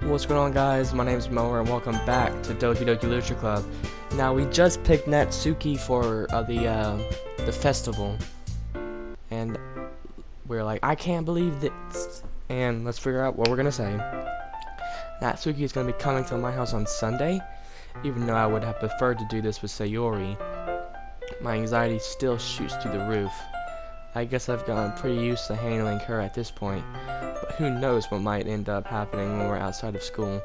What's going on, guys? My name is Mower and welcome back to Doki Doki Literature Club. Now, we just picked Natsuki for the festival, and we're like, I can't believe this, and let's figure out what we're gonna say. Natsuki is gonna be coming to my house on Sunday, even though I would have preferred to do this with Sayori. My anxiety still shoots through the roof. I guess I've gotten pretty used to handling her at this point, but who knows what might end up happening when we're outside of school.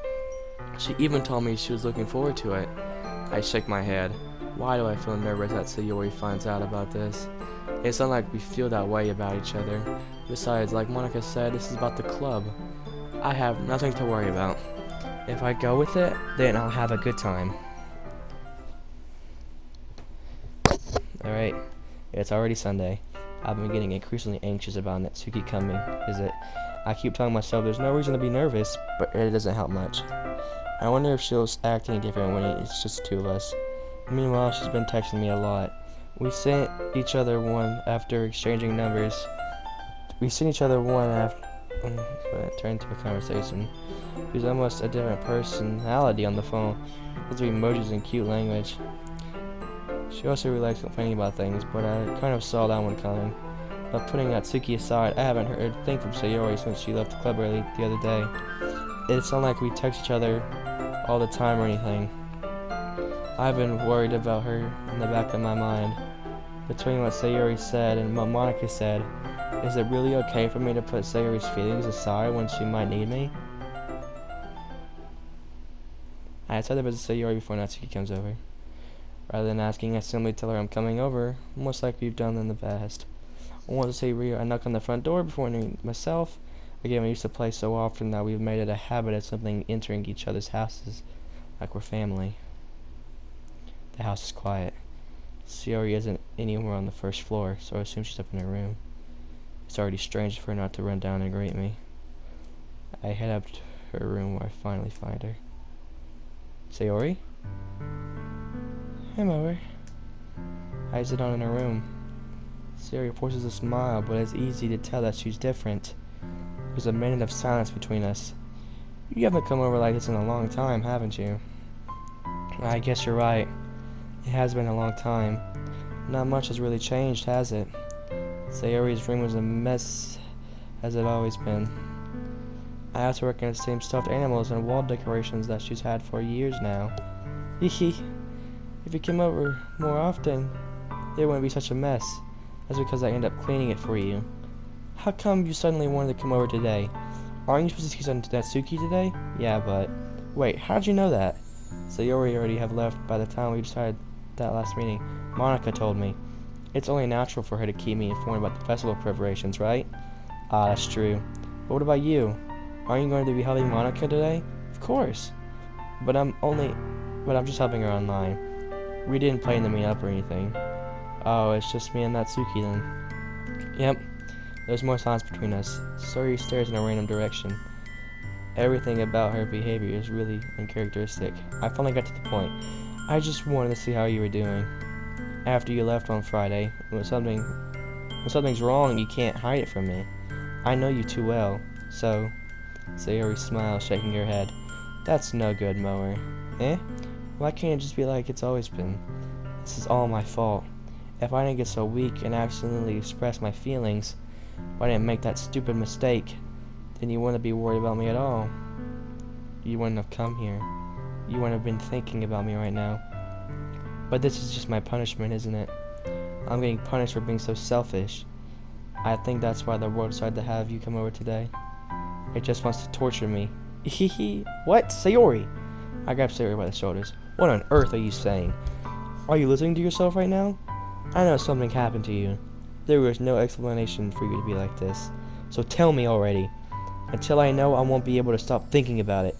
She even told me she was looking forward to it. I shake my head. Why do I feel nervous that Sayori finds out about this? It's not like we feel that way about each other. Besides, like Monica said, this is about the club. I have nothing to worry about. If I go with it, then I'll have a good time. Alright, it's already Sunday. I've been getting increasingly anxious about Natsuki coming, I keep telling myself there's no reason to be nervous, but it doesn't help much. I wonder if she'll act any different when it's just the two of us. Meanwhile, she's been texting me a lot. We sent each other one after exchanging numbers. But it turned into a conversation. She's almost a different personality on the phone, with emojis and cute language. She also really likes complaining about things, but I kind of saw that one coming. But putting Natsuki aside, I haven't heard a thing from Sayori since she left the club early the other day. It's not like we text each other all the time or anything. I've been worried about her in the back of my mind. Between what Sayori said and what Monica said, is it really okay for me to put Sayori's feelings aside when she might need me? I decided to visit Sayori before Natsuki comes over. Rather than asking, I simply tell her I'm coming over, much like we've done in the past. I want to say I knock on the front door before entering myself. Again, we used to play so often that we've made it a habit of something entering each other's houses, like we're family. The house is quiet. Sayori isn't anywhere on the first floor, so I assume she's up in her room. It's already strange for her not to run down and greet me. I head up to her room where I finally find her. Sayori? I'm over. I sit down in her room. Sayori forces a smile, but it's easy to tell that she's different. There's a minute of silence between us. You haven't come over like this in a long time, haven't you? I guess you're right. It has been a long time. Not much has really changed, has it? Sayori's room was a mess, as it always been. I also recognize the same stuffed animals and wall decorations that she's had for years now. Hehe. If you came over more often, it wouldn't be such a mess. That's because I end up cleaning it for you. How come you suddenly wanted to come over today? Aren't you supposed to see something to Natsuki today? Yeah, but... Wait, how'd you know that? Sayori already have left by the time we decided that last meeting. Monica told me. It's only natural for her to keep me informed about the festival preparations, right? Ah, that's true. But what about you? Aren't you going to be helping Monica today? Of course. But I'm just helping her online. We didn't plan to meet up or anything. Oh, it's just me and Natsuki then. Yep. There's more silence between us. Sayori stares in a random direction. Everything about her behavior is really uncharacteristic. I finally got to the point. I just wanted to see how you were doing. After you left on Friday, when something's wrong, you can't hide it from me. I know you too well. So, Sayori smiles, shaking her head. That's no good, Mower. Eh? Why can't it just be like it's always been? This is all my fault. If I didn't get so weak and accidentally express my feelings, if I didn't make that stupid mistake, then you wouldn't be worried about me at all. You wouldn't have come here. You wouldn't have been thinking about me right now. But this is just my punishment, isn't it? I'm getting punished for being so selfish. I think that's why the world decided to have you come over today. It just wants to torture me. Hehe. What? Sayori! I grabbed Sayori by the shoulders. What on earth are you saying? Are you listening to yourself right now? I know something happened to you. There was no explanation for you to be like this. So tell me already. Until I know, I won't be able to stop thinking about it.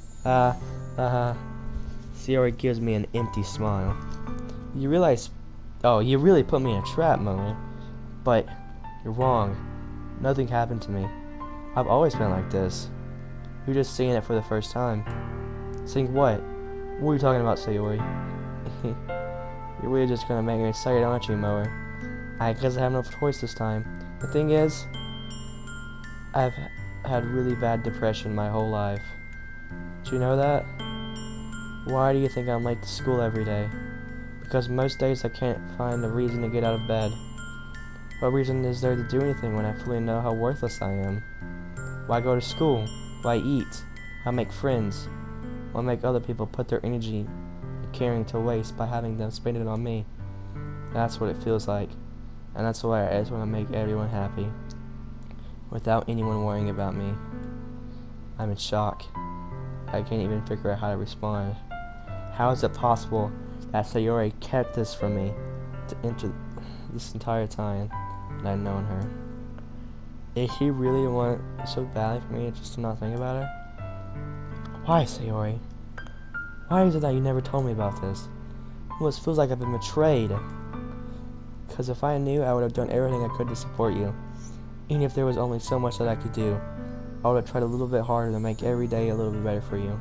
Sayori gives me an empty smile. You realize... Oh, you really put me in a trap, Momo. But, you're wrong. Nothing happened to me. I've always been like this. You're just seeing it for the first time. Seeing what? What are you talking about, Sayori? You're really just gonna make me excited, aren't you, Mower? I guess I have no choice this time. The thing is, I've had really bad depression my whole life. Do you know that? Why do you think I'm late to school every day? Because most days I can't find a reason to get out of bed. What reason is there to do anything when I fully know how worthless I am? Why go to school? Why eat? Why make friends? Why make other people put their energy and caring to waste by having them spend it on me? That's what it feels like. And that's why I just want to make everyone happy, without anyone worrying about me. I'm in shock. I can't even figure out how to respond. How is it possible that Sayori kept this from me this entire time, and I've known her? Did he really want so badly for me just to not think about her? Why, Sayori? Why is it that you never told me about this? It almost feels like I've been betrayed. Because if I knew, I would have done everything I could to support you. Even if there was only so much that I could do, I would have tried a little bit harder to make every day a little bit better for you.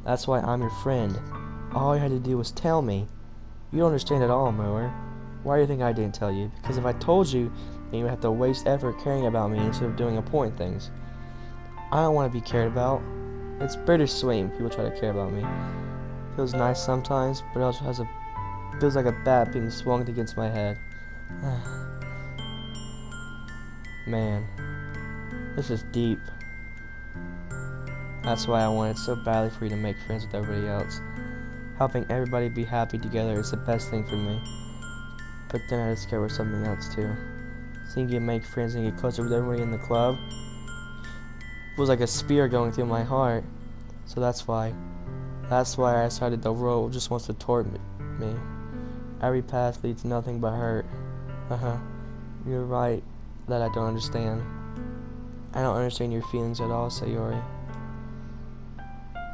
That's why I'm your friend. All you had to do was tell me. You don't understand at all, Mower. Why do you think I didn't tell you? Because if I told you, then you would have to waste effort caring about me instead of doing important things. I don't want to be cared about. It's bittersweet when people try to care about me. It feels nice sometimes, but it also feels like a bat being swung against my head. Man, this is deep. That's why I wanted so badly for you to make friends with everybody else. Helping everybody be happy together is the best thing for me. But then I discovered something else too. Seeing you make friends and get closer with everybody in the club was like a spear going through my heart. So that's why I decided the world just wants to torment me. Every path leads to nothing but hurt. You're right that I don't understand. I don't understand your feelings at all, Sayori.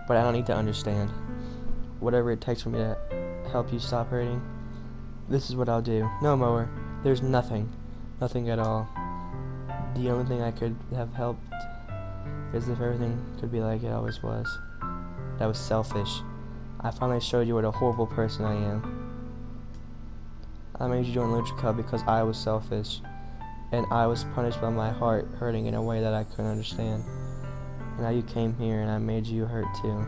But I don't need to understand. Whatever it takes for me to help you stop hurting, this is what I'll do. No, Mower, there's nothing. Nothing at all. The only thing I could have helped is if everything could be like it always was. That was selfish. I finally showed you what a horrible person I am. I made you join Lucha Club because I was selfish, and I was punished by my heart hurting in a way that I couldn't understand. And now you came here and I made you hurt too.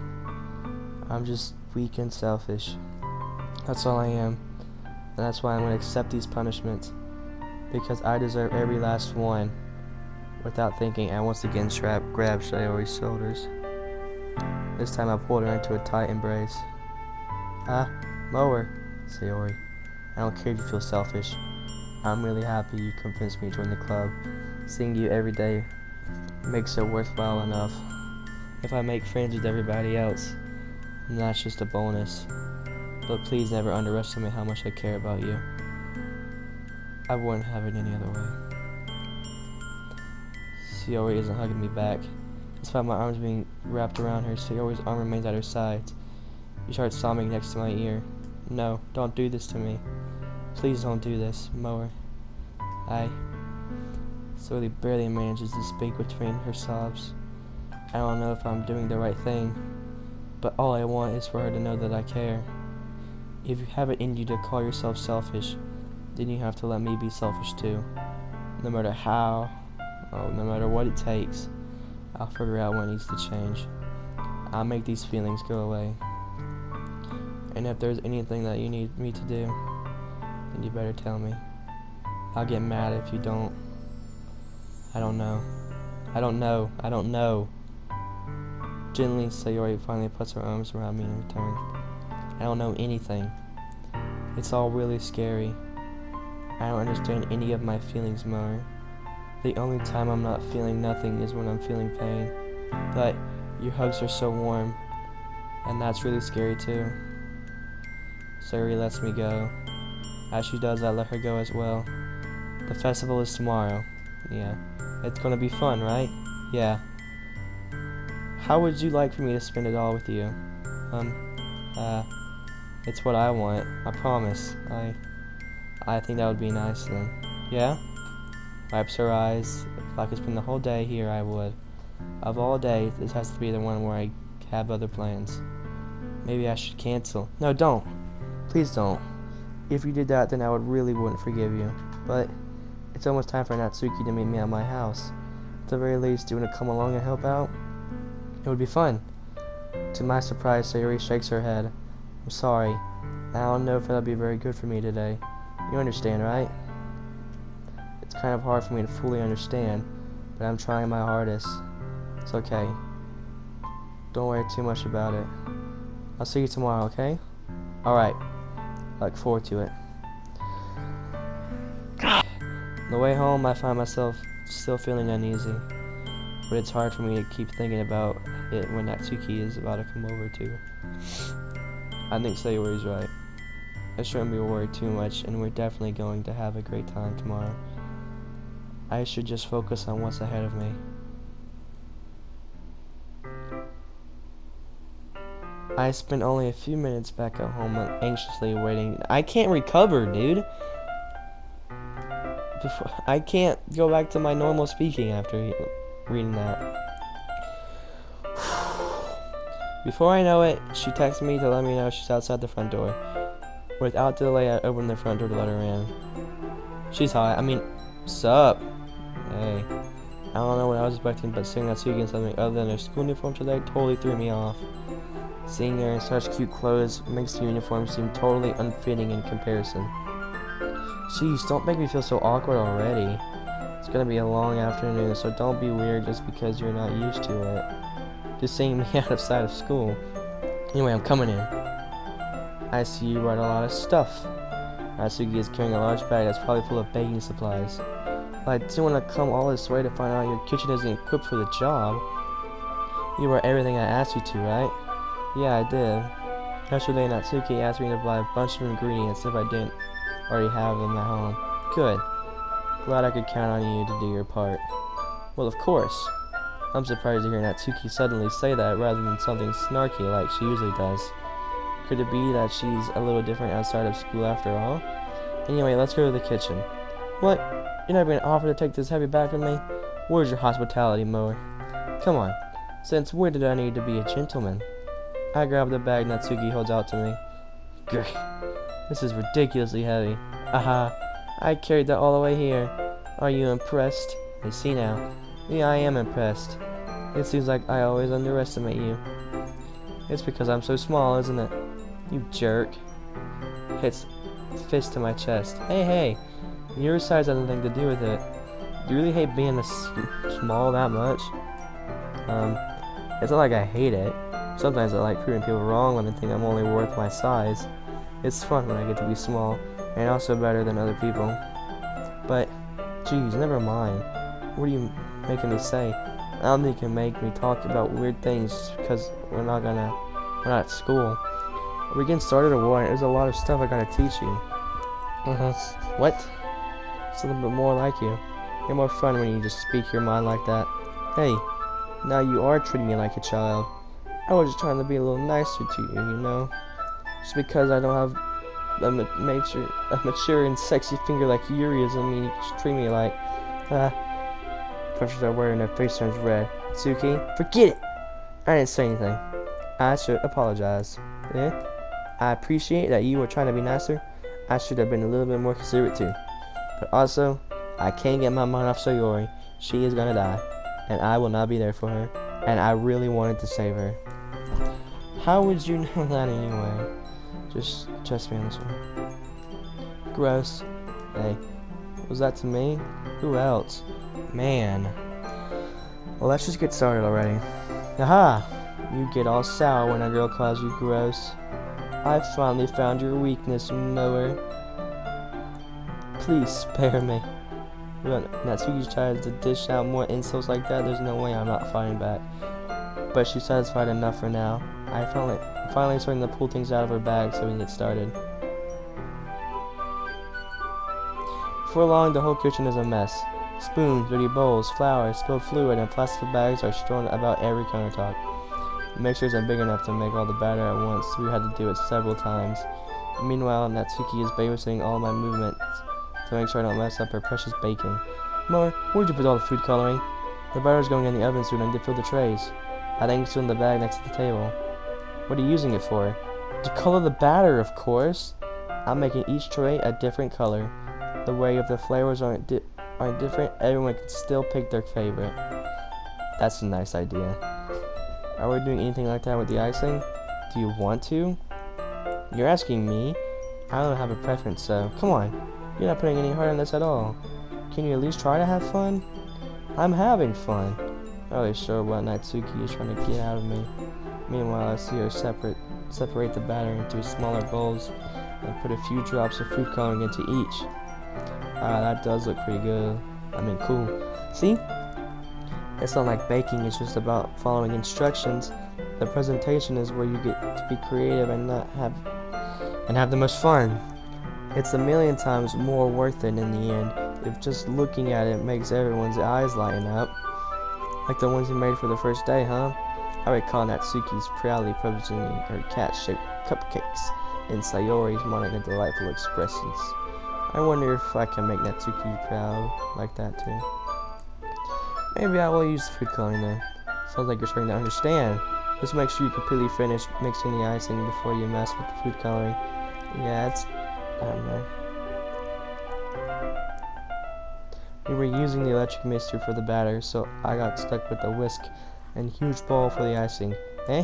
I'm just weak and selfish. That's all I am. And that's why I'm going to accept these punishments, because I deserve every last one. Without thinking, I once again grabbed Sayori's shoulders. This time I pulled her into a tight embrace. Mower, Sayori. I don't care if you feel selfish. I'm really happy you convinced me to join the club. Seeing you every day makes it worthwhile enough. If I make friends with everybody else, then that's just a bonus. But please never underestimate how much I care about you. I wouldn't have it any other way. Sayori isn't hugging me back. Despite my arms being wrapped around her, Sayori's arm remains at her side. She starts sobbing next to my ear. No, don't do this to me. Please don't do this, Mower. Sayori barely manages to speak between her sobs. I don't know if I'm doing the right thing, but all I want is for her to know that I care. If you have it in you to call yourself selfish, then you have to let me be selfish too. No matter how, no matter what it takes, I'll figure out what needs to change. I'll make these feelings go away. And if there's anything that you need me to do, then you better tell me. I'll get mad if you don't. I don't know. Gently, Sayori finally puts her arms around me in return. I don't know anything. It's all really scary. I don't understand any of my feelings, Mower. The only time I'm not feeling nothing is when I'm feeling pain. But your hugs are so warm, and that's really scary too. Sayori lets me go. As she does, I let her go as well. The festival is tomorrow. Yeah. It's gonna be fun, right? Yeah. How would you like for me to spend it all with you? It's what I want. I promise. I think that would be nice then. Yeah? Wipes her eyes. If I could spend the whole day here, I would. Of all days, this has to be the one where I have other plans. Maybe I should cancel. No, don't. Please don't. If you did that, then I wouldn't forgive you. But it's almost time for Natsuki to meet me at my house. At the very least, do you want to come along and help out? It would be fun. To my surprise, Sayori shakes her head. I'm sorry. I don't know if that'll be very good for me today. You understand, right? It's kind of hard for me to fully understand, but I'm trying my hardest. It's okay. Don't worry too much about it. I'll see you tomorrow, okay? Alright. I look forward to it. On the way home, I find myself still feeling uneasy. But it's hard for me to keep thinking about it when Natsuki is about to come over too. I think Sayori's right. I shouldn't be worried too much, and we're definitely going to have a great time tomorrow. I should just focus on what's ahead of me. I spent only a few minutes back at home anxiously waiting. I can't recover, dude. I can't go back to my normal speaking after reading that. Before I know it, she texts me to let me know she's outside the front door. Without delay, I opened the front door to let her in. She's hot. I mean, sup? Hey. I don't know what I was expecting, but seeing Natsuki in something other than her school uniform today totally threw me off. Seeing her in such cute clothes makes the uniform seem totally unfitting in comparison. Jeez, don't make me feel so awkward already. It's gonna be a long afternoon, so don't be weird just because you're not used to it. Just seeing me out of sight of school. Anyway, I'm coming in. I see you brought a lot of stuff. Natsuki is carrying a large bag that's probably full of baking supplies. But I didn't want to come all this way to find out your kitchen isn't equipped for the job. You brought everything I asked you to, right? Yeah, I did. Yesterday, Natsuki asked me to buy a bunch of ingredients if I didn't already have them at home. Good. Glad I could count on you to do your part. Well, of course. I'm surprised to hear Natsuki suddenly say that rather than something snarky like she usually does. Could it be that she's a little different outside of school after all? Anyway, let's go to the kitchen. What? You're not going to offer to take this heavy bag from me? Where's your hospitality, mower? Come on. Since where did I need to be a gentleman? I grab the bag Natsuki holds out to me. Great. This is ridiculously heavy. Aha. I carried that all the way here. Are you impressed? I see now. Yeah, I am impressed. It seems like I always underestimate you. It's because I'm so small, isn't it? You jerk. Hits fist to my chest. Hey. Your size has nothing to do with it. Do you really hate being small that much? It's not like I hate it. Sometimes I like proving people wrong when they think I'm only worth my size. It's fun when I get to be small, and also better than other people. But, geez, never mind. What are you making me say? I don't think you can make me talk about weird things just because we're not at school. Are we getting started or what? There's a lot of stuff I gotta teach you. What? It's a little bit more like you. You're more fun when you just speak your mind like that. Hey, now you are treating me like a child. I was just trying to be a little nicer to you, you know? Just because I don't have a mature and sexy finger like Yuri doesn't mean you just treat me like, pressures are wearing her face turns red. Natsuki, forget it! I didn't say anything. I should apologize. I appreciate that you were trying to be nicer. I should have been a little bit more considerate too. But also, I can't get my mind off Sayori. She is gonna die, and I will not be there for her, and I really wanted to save her. How would you know that anyway? Just trust me on this one. Gross. Hey, was that to me? Who else? Man. Well, let's just get started already. Aha! You get all sour when a girl calls you gross. I finally found your weakness, mower. Please spare me. When Natsuki tries to dish out more insults like that, there's no way I'm not fighting back. But she's satisfied enough for now. I finally starting to pull things out of her bag so we can get started. Before long, the whole kitchen is a mess. Spoons, dirty bowls, flour, spilled fluid, and plastic bags are strewn about every countertop. The mixers are big enough to make all the batter at once, so we had to do it several times. Meanwhile, Natsuki is babysitting all my movements to make sure I don't mess up her precious baking. Mother, where'd you put all the food coloring? The butter's going in the oven soon. I need to fill the trays. I think it's in the bag next to the table. What are you using it for? To color the batter, of course. I'm making each tray a different color. The way if the flavors aren't different, everyone can still pick their favorite. That's a nice idea. Are we doing anything like that with the icing? Do you want to? You're asking me? I don't have a preference, so come on. You're not putting any heart in this at all. Can you at least try to have fun? I'm having fun. Not really sure what Natsuki is trying to get out of me. Meanwhile, I see her separate the batter into smaller bowls and put a few drops of food coloring into each. That does look pretty good. I mean, cool. See? It's not like baking is just about following instructions. The presentation is where you get to be creative and have the most fun. It's a million times more worth it in the end if just looking at it makes everyone's eyes lighten up. Like the ones you made for the first day, huh? I recall Natsuki's proudly presenting her cat-shaped cupcakes and Sayori's mounting delightful expressions. I wonder if I can make Natsuki proud like that too. Maybe I will use food coloring then. Sounds like you're starting to understand. Just make sure you completely finish mixing the icing before you mess with the food coloring. Yeah, I don't know. We were using the electric mixture for the batter, so I got stuck with a whisk and huge bowl for the icing. Eh?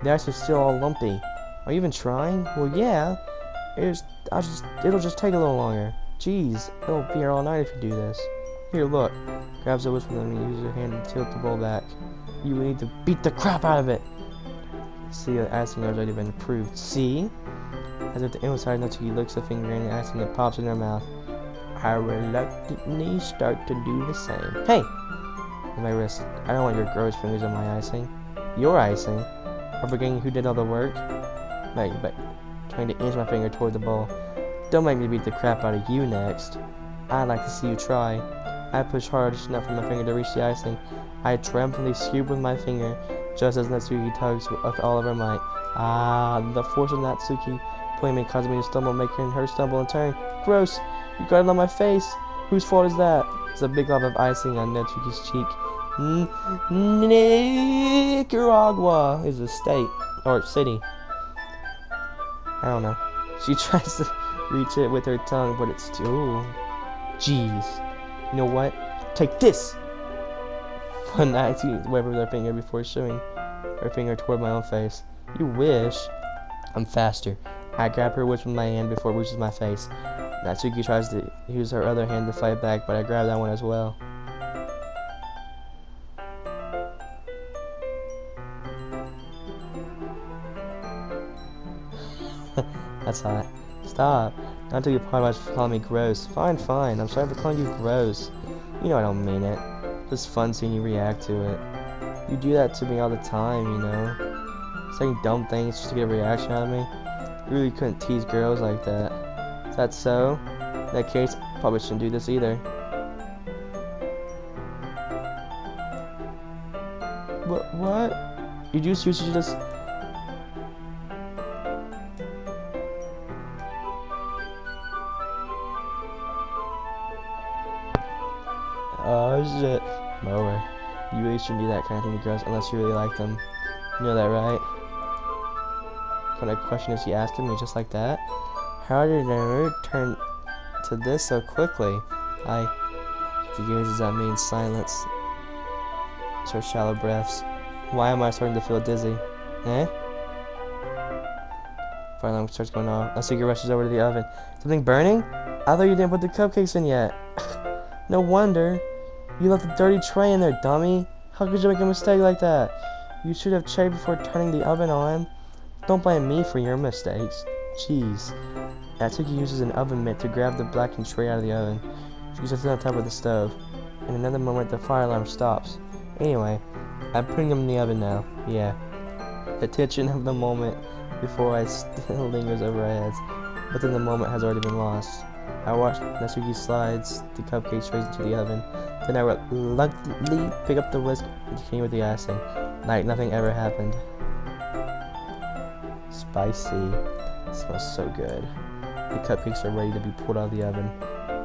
The icing's still all lumpy. Are you even trying? Well, yeah. It'll just take a little longer. Jeez, it'll be here all night if you do this. Here, look. Grabs a whisk from them and uses her hand to tilt the bowl back. You need to beat the crap out of it. See, the icing has already been approved. See? As if the inside Natsuki licks the finger in the icing and pops in her mouth. I reluctantly start to do the same. Hey! On my wrist. I don't want your gross fingers on my icing. Your icing? I'm forgetting who did all the work? But trying to inch my finger toward the bowl. Don't make me beat the crap out of you next. I'd like to see you try. I push hard enough for my finger to reach the icing. I triumphantly scoop with my finger, just as Natsuki tugs with all of her might. The force of Natsuki pulling me causing me to stumble, making her stumble and turn. Gross! You got it on my face! Whose fault is that? There's a big glob of icing on Natsuki's cheek. Nicaragua is a state, or city. I don't know. She tries to reach it with her tongue, but it's too... Jeez. You know what? Take this! But Natsuki waved with her finger before shoving her finger toward my own face. You wish. I'm faster. I grab her whisk with my hand before it reaches my face. Natsuki tries to use her other hand to fight back, but I grab that one as well. That's hot. Stop. Not until you apologize for calling me gross. Fine, fine. I'm sorry for calling you gross. You know I don't mean it. Just fun seeing you react to it. You do that to me all the time, you know. Saying dumb things just to get a reaction out of me. You really couldn't tease girls like that. Is that so? In that case, I probably shouldn't do this either. What? You just Oh shit. Mower. You really shouldn't do that kind of thing to girls unless you really like them. You know that, right? What kind of question is he asking me just like that? How did the mood turn to this so quickly? For years does that mean silence? Short shallow breaths. Why am I starting to feel dizzy? Eh? Fire alarm starts going off. Natsuki rushes over to the oven. Something burning? I thought you didn't put the cupcakes in yet. No wonder. You left a dirty tray in there, dummy. How could you make a mistake like that? You should have checked before turning the oven on. Don't blame me for your mistakes. Jeez. Natsuki uses an oven mitt to grab the blackened tray out of the oven. She sets it on top of the stove. In another moment, the fire alarm stops. Anyway, I'm putting them in the oven now. Yeah. The tension of the moment before I still lingers over our heads, but then the moment has already been lost. I watched Natsuki slides the cupcake trays into the oven. Then I reluctantly pick up the whisk and continue with the icing, like nothing ever happened. Spicy. It smells so good. The cupcakes are ready to be pulled out of the oven.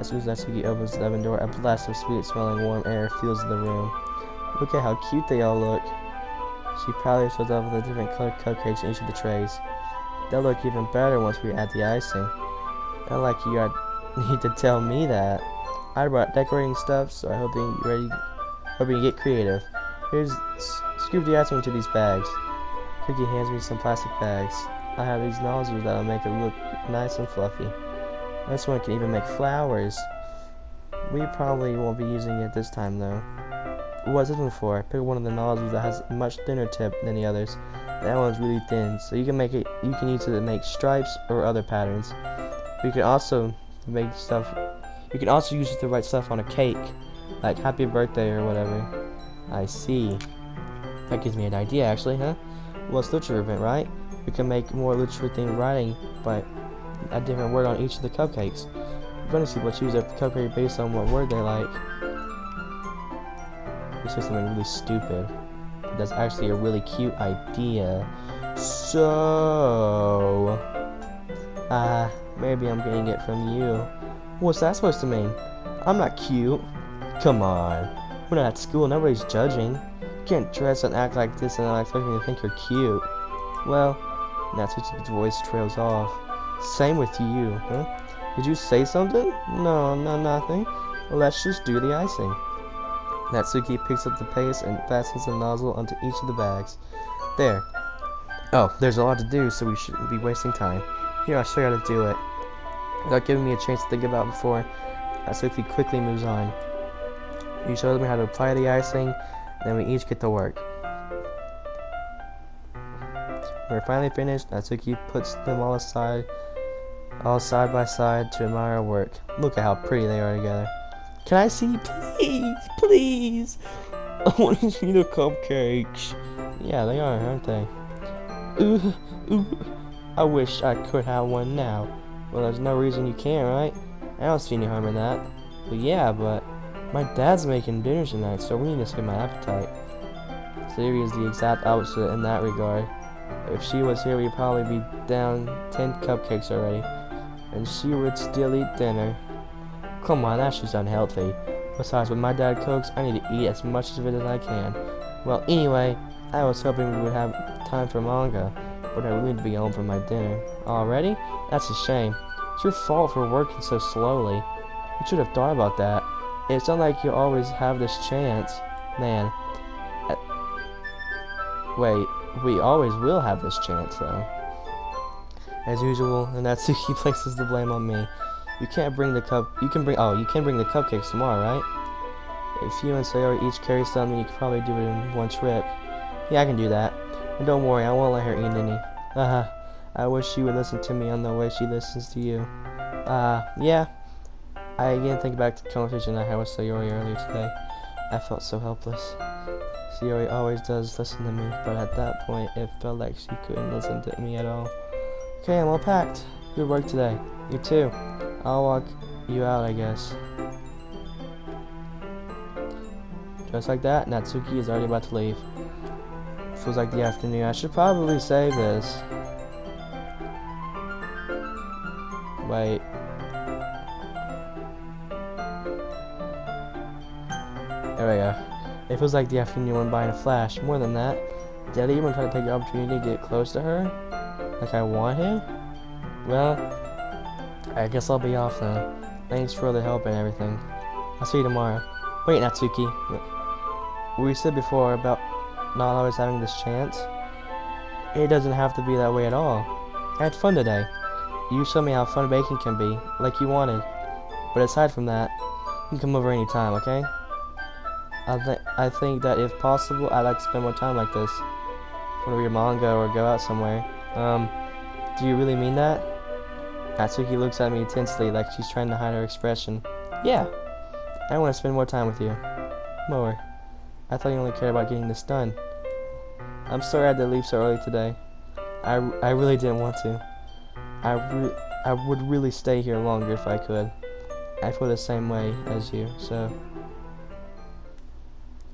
As soon as Natsuki opens the oven door, a blast of sweet-smelling warm air fills the room. Look at how cute they all look. She proudly shows off with the different colored cupcakes in each of the trays. They'll look even better once we add the icing. Not like you need to tell me that. I brought decorating stuff, so I hope you get creative. Scoop the icing into these bags. Cookie hands me some plastic bags. I have these nozzles that'll make it look nice and fluffy. This one can even make flowers. We probably won't be using it this time though. What's this one for? Pick one of the nozzles that has a much thinner tip than the others. That one's really thin, so you can use it to make stripes or other patterns. You can also make stuff. You can also use it to write stuff on a cake, like happy birthday or whatever. I see. That gives me an idea actually, huh? Well, it's literature event, right? We can make more literature themed writing, but a different word on each of the cupcakes. We're going to see what choose a cupcake based on what word they like. This is something really stupid. That's actually a really cute idea. So, maybe I'm getting it from you. What's that supposed to mean? I'm not cute. Come on. We're not at school. Nobody's judging. You can't dress and act like this and not expect me to think you're cute. Well, Natsuki's voice trails off. Same with you, huh? Did you say something? No, nothing. Well, let's just do the icing. Natsuki picks up the paste and fastens the nozzle onto each of the bags. There. Oh, there's a lot to do, so we shouldn't be wasting time. Here, I'll show you how to do it. Without giving me a chance to think about it before, Natsuki quickly moves on. He shows me how to apply the icing, then we each get to work. When we're finally finished, Natsuki puts them all side by side to admire our work. Look at how pretty they are together. Can I see? Please. I want to see the cupcakes. Yeah, they are, aren't they? Ooh. I wish I could have one now. Well, there's no reason you can't, right? I don't see any harm in that. Well, yeah, but my dad's making dinner tonight, so we need to skip my appetite. Sayori is the exact opposite in that regard. If she was here, we'd probably be down 10 cupcakes already. And she would still eat dinner. Come on, that's just unhealthy. Besides, when my dad cooks, I need to eat as much of it as I can. Well, anyway, I was hoping we would have time for manga, but I really need to be home for my dinner. Already? That's a shame. It's your fault for working so slowly. You should have thought about that. It's not like you always have this chance. Man. Wait, we always will have this chance, though. As usual, Natsuki places the blame on me. You can bring the cupcakes tomorrow, right? If you and Sayori each carry something, you could probably do it in one trip. Yeah, I can do that. And don't worry, I won't let her eat any. I wish she would listen to me on the way she listens to you. Yeah. I again think back to the conversation I had with Sayori earlier today. I felt so helpless. Sayori always does listen to me, but at that point, it felt like she couldn't listen to me at all. Okay, I'm all packed. Good work today. You too. I'll walk you out, I guess. Just like that, Natsuki is already about to leave. Feels like the afternoon. I should probably save this. Wait. There we go. It feels like the afternoon went by in a flash. More than that, did I even try to take the opportunity to get close to her? Like I wanted? Well, I guess I'll be off then. Thanks for all the help and everything. I'll see you tomorrow. Wait, Natsuki. We said before about not always having this chance. It doesn't have to be that way at all. I had fun today. You showed me how fun baking can be, like you wanted. But aside from that, you can come over anytime, okay? I think that if possible, I'd like to spend more time like this. Want to read manga or go out somewhere. Do you really mean that? Natsuki looks at me intensely like she's trying to hide her expression. Yeah, I want to spend more time with you. More. I thought you only cared about getting this done. I'm sorry I had to leave so early today. I really didn't want to. I would really stay here longer if I could. I feel the same way as you, so...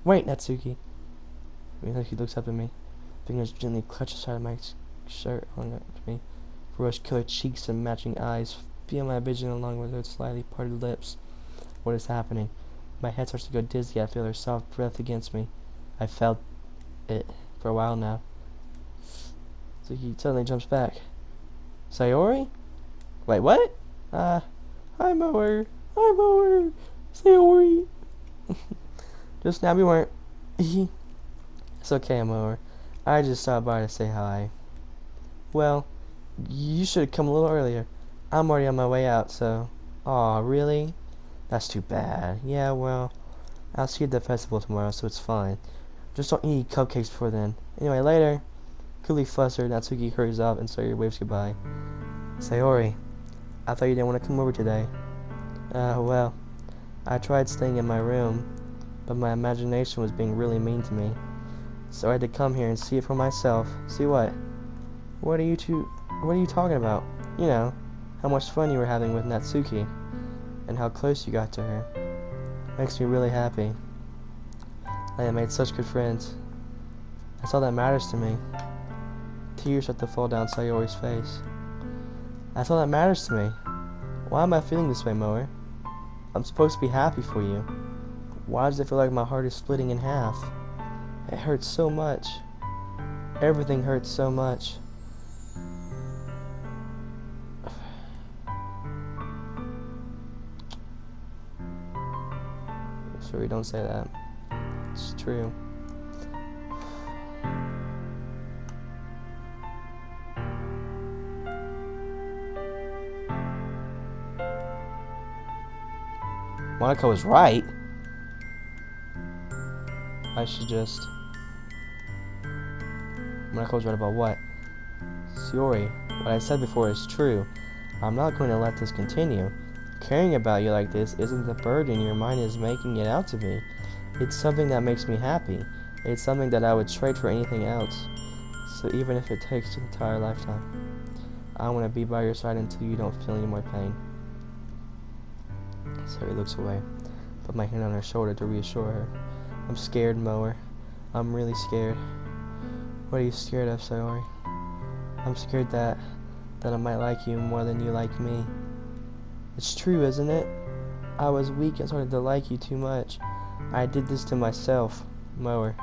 Wait, Natsuki. He looks up at me. Fingers gently clutch the side of my shirt, hung up to me. Rose-colored cheeks and matching eyes. Feel my vision along with her slightly parted lips. What is happening? My head starts to go dizzy. I feel her soft breath against me. I felt it for a while now. So he suddenly jumps back. Sayori? Wait, what? Hi, Mower. Hi, Mower. Sayori. Just now we weren't. It's okay, Mower. I just stopped by to say hi. Well, you should have come a little earlier. I'm already on my way out, so... Aw, really? That's too bad. Yeah, well, I'll see you at the festival tomorrow, so it's fine. Just don't eat cupcakes before then. Anyway, later. Clearly flustered, Natsuki hurries off and Sayori waves goodbye. Sayori, I thought you didn't want to come over today. Well, I tried staying in my room, but my imagination was being really mean to me. So I had to come here and see it for myself. See what? What are you talking about? You know, how much fun you were having with Natsuki, and how close you got to her. Makes me really happy. I have made such good friends. That's all that matters to me. Tears start to fall down Sayori's face. That's all that matters to me. Why am I feeling this way, Mower? I'm supposed to be happy for you. Why does it feel like my heart is splitting in half? It hurts so much. Everything hurts so much. Sorry, don't say that. It's true. Monaco was right. I should just... Monaco was right about what? Sayori, what I said before is true. I'm not going to let this continue. Caring about you like this isn't the burden your mind is making it out to be. It's something that makes me happy. It's something that I would trade for anything else. So even if it takes an entire lifetime, I want to be by your side until you don't feel any more pain. Sayori looks away. Put my hand on her shoulder to reassure her. I'm scared, Mower. I'm really scared. What are you scared of, Sayori? I'm scared that I might like you more than you like me. It's true, isn't it? I was weak and started to like you too much. I did this to myself, Mower.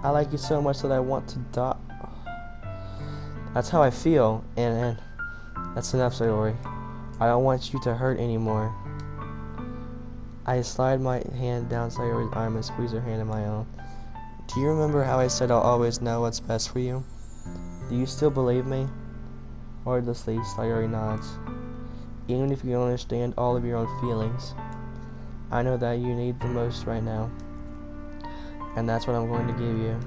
I like you so much that I want to die. That's how I feel, and that's enough, Sayori. I don't want you to hurt anymore. I slide my hand down Sayori's arm and squeeze her hand in my own. Do you remember how I said I'll always know what's best for you? Do you still believe me? Wordlessly, Sayori nods. Even if you don't understand all of your own feelings, I know that you need the most right now. And that's what I'm going to give you.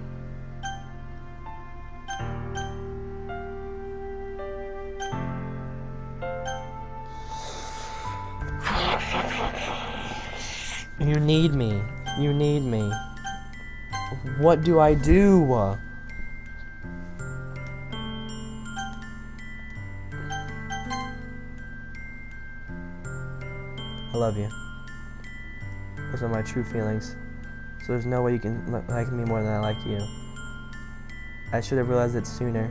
You need me. You need me. What do I do? I love you. Those are my true feelings. So there's no way you can like me more than I like you. I should have realized it sooner.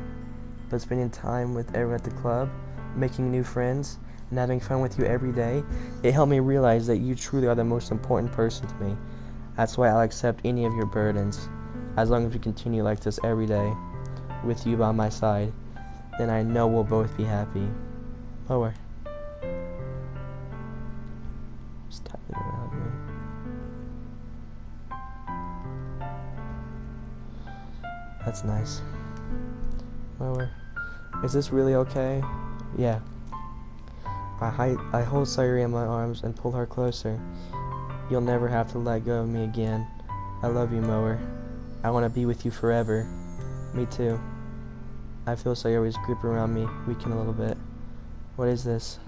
But spending time with everyone at the club, making new friends, and having fun with you every day, it helped me realize that you truly are the most important person to me. That's why I'll accept any of your burdens. As long as we continue like this every day, with you by my side, then I know we'll both be happy. Mower. Just tap it around me. That's nice. Mower. Is this really okay? Yeah. I hold Sayori in my arms and pull her closer. You'll never have to let go of me again. I love you, Mower. I want to be with you forever. Me too. I feel Sayori's grip around me weaken a little bit. What is this?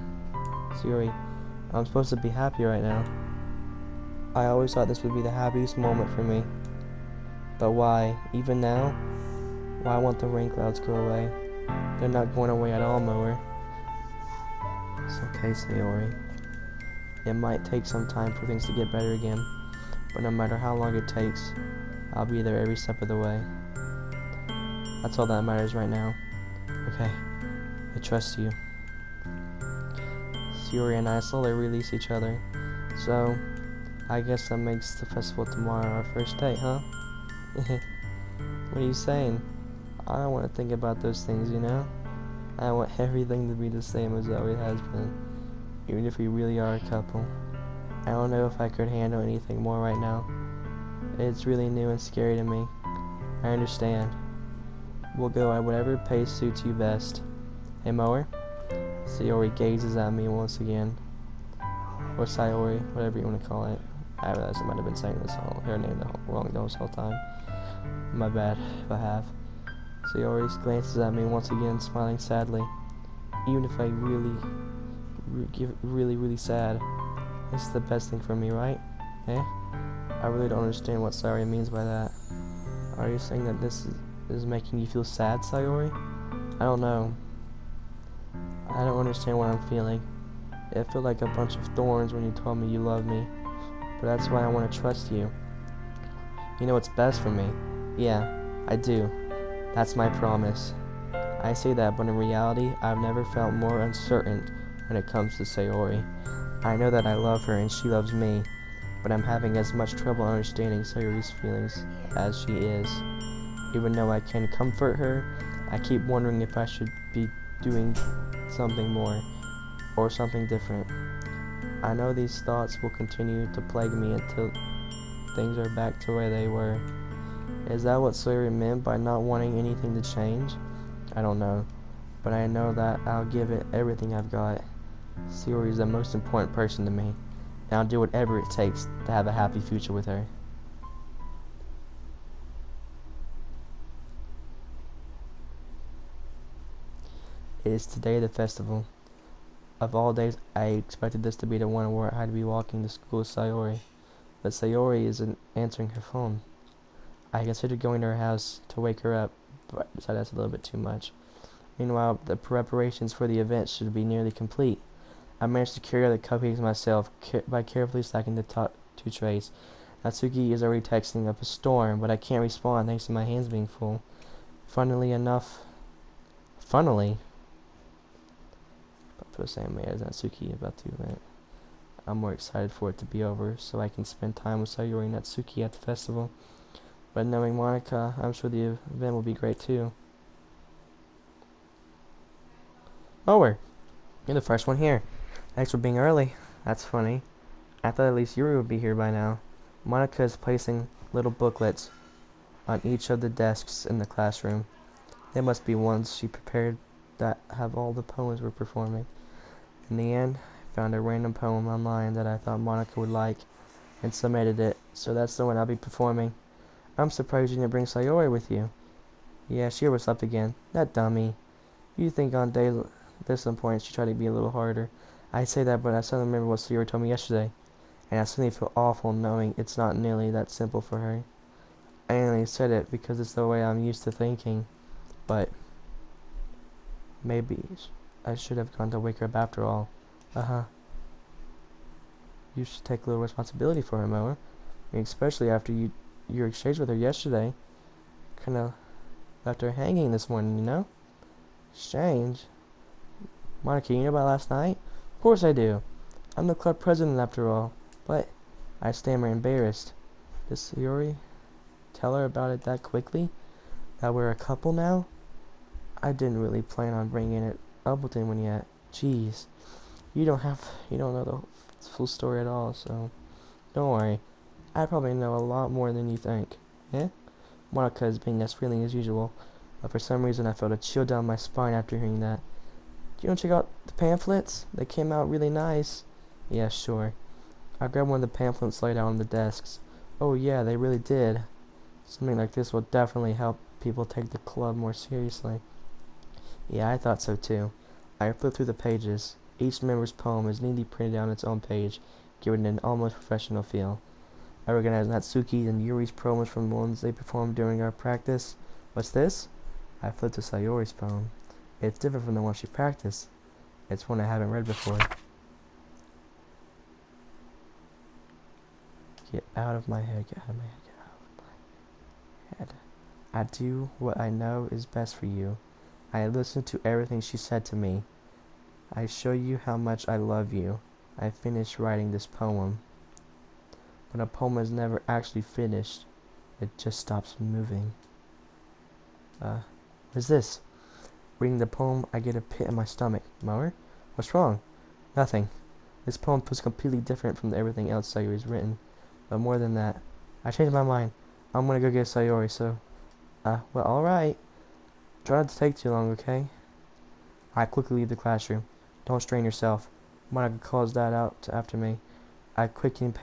Sayori, I'm supposed to be happy right now. I always thought this would be the happiest moment for me. But why? Even now? Why won't the rain clouds go away? They're not going away at all, Mower. It's okay, Sayori. It might take some time for things to get better again, but no matter how long it takes, I'll be there every step of the way. That's all that matters right now. Okay, I trust you. Sayori and I slowly release each other, so I guess that makes the festival tomorrow our first date, huh? What are you saying? I don't want to think about those things, you know? I want everything to be the same as it always has been, even if we really are a couple. I don't know if I could handle anything more right now. It's really new and scary to me. I understand. We'll go at whatever pace suits you best. Hey, Mower? Sayori gazes at me once again. Or Sayori, whatever you want to call it. I realize I might have been saying her name wrong the whole time. My bad if I have. Sayori glances at me once again, smiling sadly. Even if I really sad, this is the best thing for me, right? Eh? I really don't understand what Sayori means by that. Are you saying that this is making you feel sad, Sayori? I don't know. I don't understand what I'm feeling. It felt like a bunch of thorns when you told me you love me. But that's why I want to trust you. You know what's best for me. Yeah, I do. That's my promise. I say that, but in reality, I've never felt more uncertain when it comes to Sayori. I know that I love her and she loves me, but I'm having as much trouble understanding Sayori's feelings as she is. Even though I can comfort her, I keep wondering if I should be doing something more, or something different. I know these thoughts will continue to plague me until things are back to where they were. Is that what Sayori meant by not wanting anything to change? I don't know, but I know that I'll give it everything I've got. Sayori is the most important person to me, and I'll do whatever it takes to have a happy future with her. It is today the festival. Of all days, I expected this to be the one where I'd be walking to school with Sayori, but Sayori isn't answering her phone. I considered going to her house to wake her up, but I decided that's a little bit too much. Meanwhile, the preparations for the event should be nearly complete. I managed to carry out the cupcakes myself by carefully stacking the top 2 trays. Natsuki is already texting up a storm, but I can't respond thanks to my hands being full. Funnily, for the same way as Natsuki about the event, I'm more excited for it to be over so I can spend time with Sayori and Natsuki at the festival. But knowing Monica, I'm sure the event will be great too. Mower, you're the first one here. Thanks for being early. That's funny. I thought at least Yuri would be here by now. Monica is placing little booklets on each of the desks in the classroom. They must be ones she prepared that have all the poems we're performing. In the end, I found a random poem online that I thought Monica would like and submitted it, so that's the one I'll be performing. I'm surprised you didn't bring Sayori with you. Yeah, she overslept again. That dummy. You'd think on days this important she'd try to be a little harder. I say that, but I suddenly remember what Sayori told me yesterday, and I suddenly feel awful knowing it's not nearly that simple for her. I only said it because it's the way I'm used to thinking, but maybe I should have gone to wake her up after all. You should take a little responsibility for her, Moa. I mean, especially after your exchange with her yesterday. Kinda left her hanging this morning, you know? Exchange? Monica, you know about last night? Of course I do. I'm the club president after all. But, I stammer, embarrassed. Did Sayori tell her about it that quickly? That we're a couple now? I didn't really plan on bringing it up with anyone yet. Jeez. You don't know the full story at all, so don't worry. I probably know a lot more than you think. Yeah? Monica is being as feeling as usual, but for some reason I felt a chill down my spine after hearing that. Do you want to check out the pamphlets? They came out really nice. Yeah, sure. I grabbed one of the pamphlets laid out on the desks. Oh yeah, they really did. Something like this will definitely help people take the club more seriously. Yeah, I thought so too. I flipped through the pages. Each member's poem is neatly printed on its own page, giving it an almost professional feel. I recognized Natsuki and Yuri's poems from the ones they performed during our practice. What's this? I flipped to Sayori's poem. It's different from the one she practiced. It's one I haven't read before. Get out of my head, get out of my head, get out of my head. I do what I know is best for you. I listened to everything she said to me. I show you how much I love you. I finished writing this poem. But a poem is never actually finished. It just stops moving. What's this? Reading the poem, I get a pit in my stomach. Mower? What's wrong? Nothing. This poem was completely different from everything else Sayori's written. But more than that, I changed my mind. I'm gonna go get Sayori, so Well, alright. Try not to take too long, okay? I quickly leave the classroom. Don't strain yourself. Monica calls Dad out after me. I quicken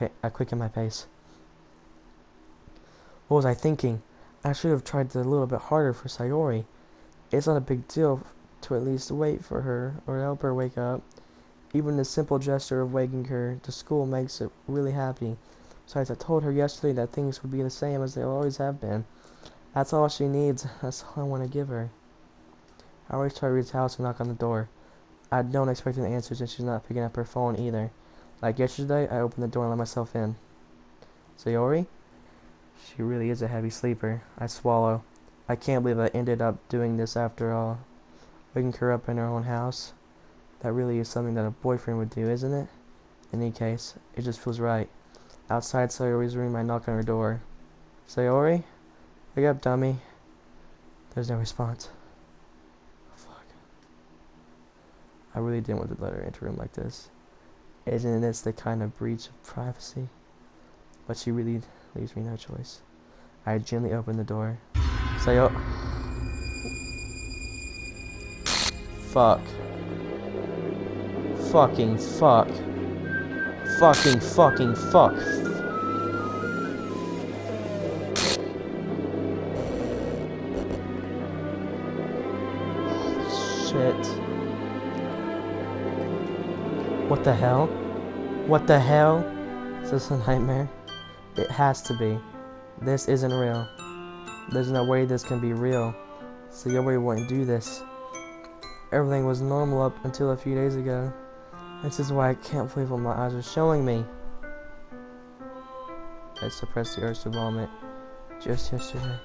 my pace. What was I thinking? I should have tried a little bit harder for Sayori. It's not a big deal to at least wait for her or help her wake up. Even the simple gesture of waking her to school makes it really happy. Besides, I told her yesterday that things would be the same as they always have been. That's all she needs. That's all I want to give her. I always try to reach the house and knock on the door. I don't expect an answer since she's not picking up her phone either. Like yesterday, I opened the door and let myself in. Sayori? She really is a heavy sleeper. I swallow. I can't believe I ended up doing this after all. Waking her up in her own house. That really is something that a boyfriend would do, isn't it? In any case, it just feels right. Outside Sayori's room, I knock on her door. Sayori? Wake up, dummy. There's no response. Fuck. I really didn't want to let her enter a room like this. Isn't this the kind of breach of privacy? But she really leaves me no choice. I gently open the door. Fuck. Fucking fuck. Fucking fuck. Shit. What the hell? What the hell? Is this a nightmare? It has to be. This isn't real. There's no way this can be real. Sayori wouldn't do this. Everything was normal up until a few days ago. This is why I can't believe what my eyes are showing me. I suppressed the urge to vomit. Just yesterday,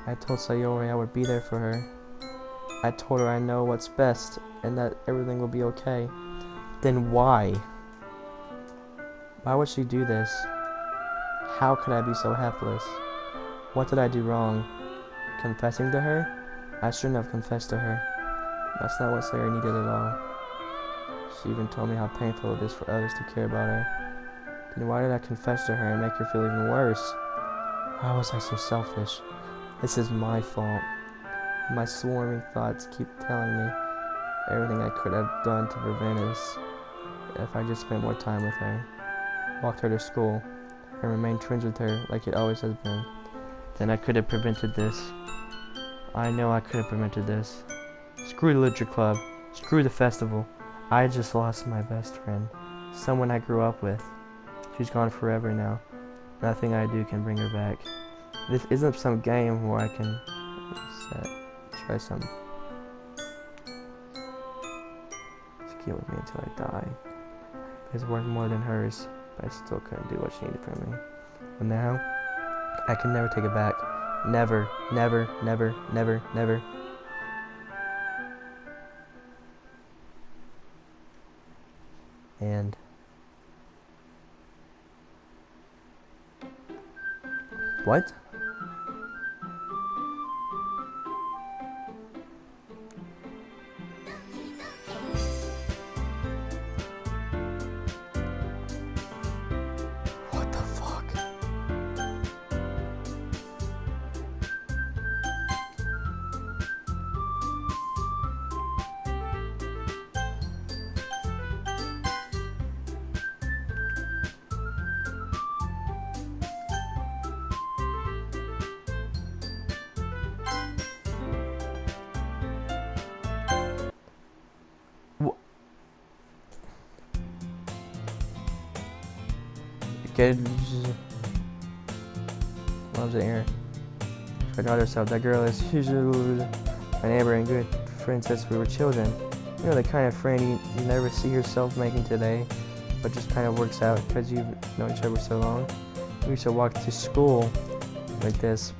I told Sayori I would be there for her. I told her I know what's best and that everything will be okay. Then why? Why would she do this? How could I be so helpless? What did I do wrong? Confessing to her? I shouldn't have confessed to her. That's not what Sayori needed at all. She even told me how painful it is for others to care about her. Then why did I confess to her and make her feel even worse? Why was I so selfish? This is my fault. My swarming thoughts keep telling me everything I could have done to prevent this. If I just spent more time with her, walked her to school, and remained friends with her like it always has been, then I could have prevented this. I know I could have prevented this. Screw the literature club. Screw the festival. I just lost my best friend. Someone I grew up with. She's gone forever now. Nothing I do can bring her back. This isn't some game where I can try some. Get with me until I die. It's worth more than hers, but I still couldn't do what she needed from me. But now, I can never take it back. Never, never, never, never, never. And what? What the fuck? Kid loves it here. She forgot herself. That girl is usually my neighbor and good friend since we were children. You know, the kind of friend you never see yourself making today, but just kind of works out because you've known each other for so long. We used to walk to school like this,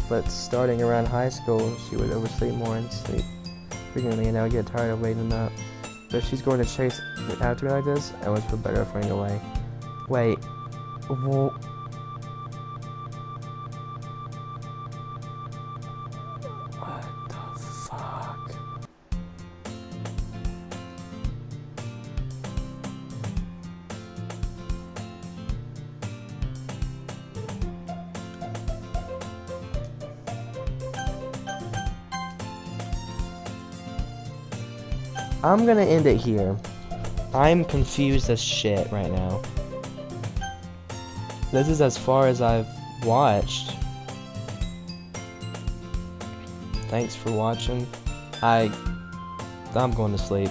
but starting around high school, she would oversleep more and sleep frequently, and I would get tired of waiting up. But if she's going to chase after me like this, I would feel better off running away. Wait. Well, what the fuck? I'm gonna end it here. I'm confused as shit right now. This is as far as I've watched. Thanks for watching. I'm going to sleep.